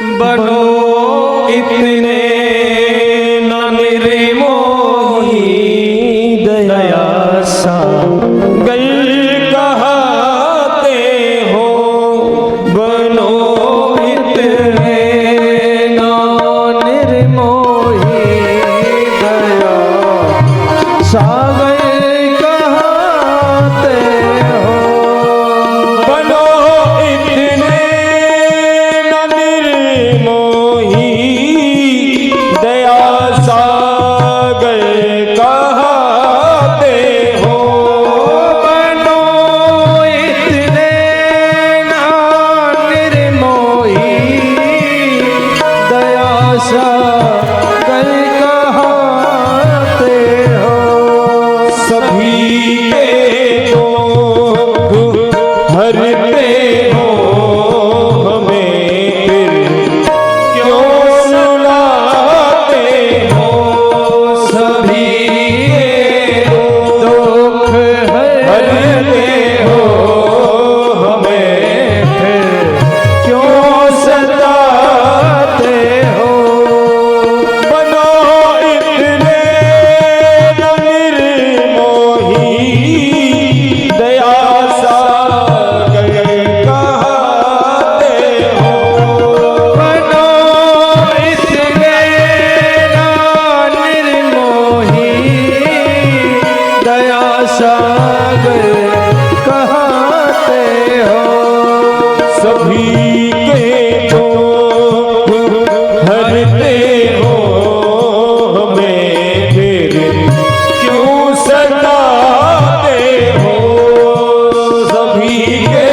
बनो इतने न निर्मोही दया सागर कहते हो। बनो इतने न निर्मोही दया सागर कहते हो। बनो इतने न निर्मोही दया सागर कहते हो। बनो इतने न निर्मोही दया सागर कहते हो। सभी के दुख हरते हो, हमें फिर क्यों रुलाते हो। सभी के दुख हरते हो, हमें फिर क्यों सताते हो। बनो इतने न निर्मोही दया सागर कहते हो। बनो इतने न निर्मोही दया सागर कहते हो। सभी के दुख हरते हो, हमें फिर क्यों सताते हो। सभी के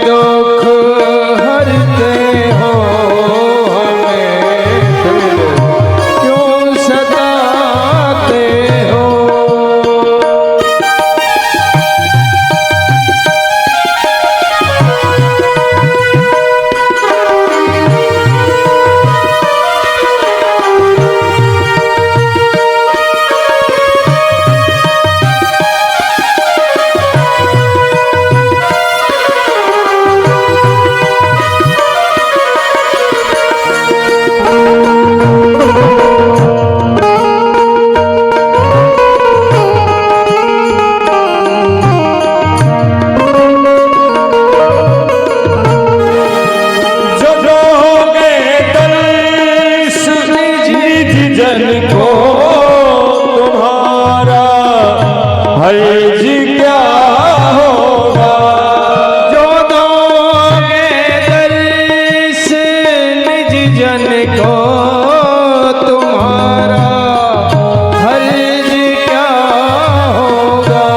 दुख हरते हो, हमें फिर क्यों सताते हो। जो दोगे दर्श निज जन को, तुम्हारा हर्ज क्या होगा। जो दोगे दर्श निज जन को, तुम्हारा हर्ज क्या होगा।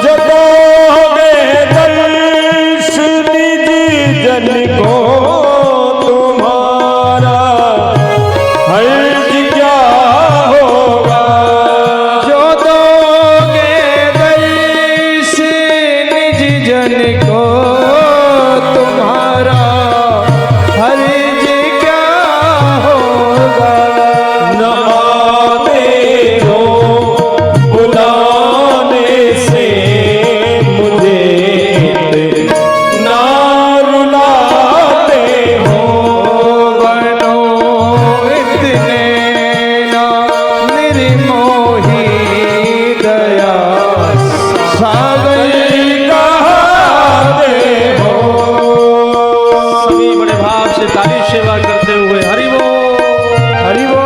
जो दोगे दर्श निज जन को, तुम्हारा हर्ज क्या होगा। जो दोगे दर्श निज जन को, तुम्हारा हर्ज क्या होगा। न आते हो बुलाने से मुझे ना रुलाते हो। बनो इतने न निर्मोही दया सागर कहते हो। सभी बड़े भाव से ताली सेवा करते हुए हरि बोल हरि बोल।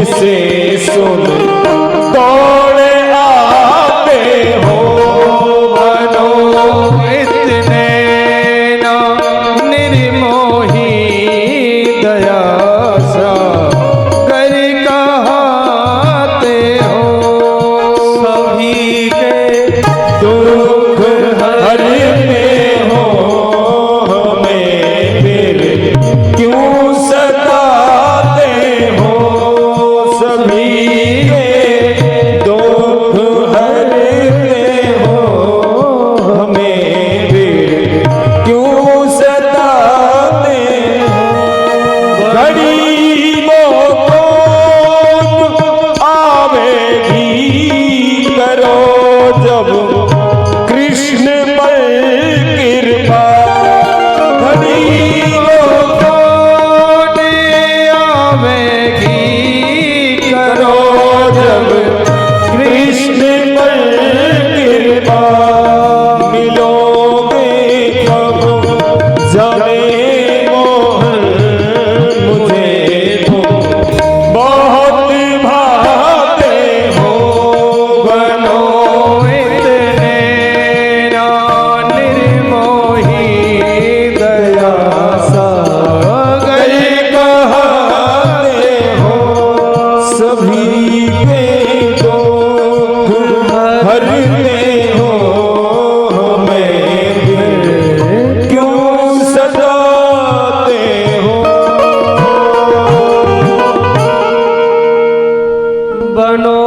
से सुन दौड़े आते हो बनो इतने ना निर्मोही दया सागर कहते हो। सभी के दुख हरते हो हमें फिर क्यों सताते हो। सभी के दुख हरते हो हमें फिर क्यों सताते हो। गरीबों को आवेगी करो जब कृष्ण पर कृपा। गरीबों को आवेगी करो जब कृष्ण पर कृपा। मिलोगे कब जाने मोहन मुझे तुम बहुत भाते हो बनो इतने ना निर्मोही दया सागर कहते हो। सभी के दुख हरते हो हमें फिर क्यों सताते हो। बनो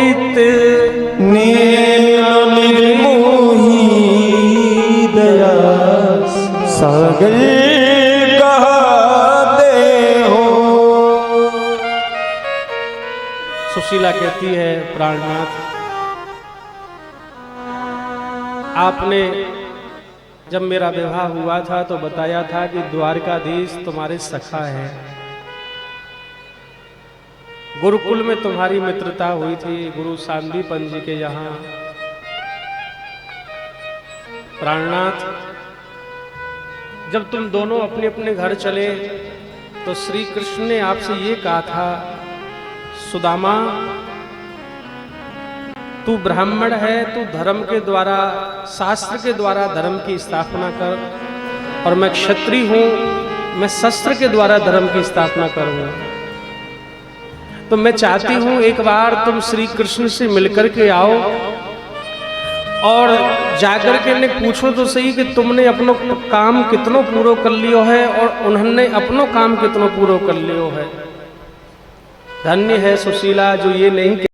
इतने निर्मोही दया सागर कहते हो। सुशीला कहती है, प्राणनाथ आपने जब मेरा विवाह हुआ था तो बताया था कि द्वारकाधीश तुम्हारे सखा है। गुरुकुल में तुम्हारी मित्रता हुई थी गुरु सांदीपन जी के यहाँ। प्राणनाथ जब तुम दोनों अपने अपने घर चले तो श्री कृष्ण ने आपसे ये कहा था, सुदामा तू ब्राह्मण है, तू धर्म के द्वारा शास्त्र के द्वारा धर्म की स्थापना कर, और मैं क्षत्रिय हूं, मैं शस्त्र के द्वारा धर्म की स्थापना करूंगा। तो मैं चाहती हूं एक बार तुम श्री कृष्ण से मिलकर के आओ और जाकर के ने पूछो तो सही कि तुमने अपनो काम कितनो पूरो कर लियो है और उन्होंने अपनो काम कितनो पूरो कर लियो है। धन्य है सुशीला जो ये नहीं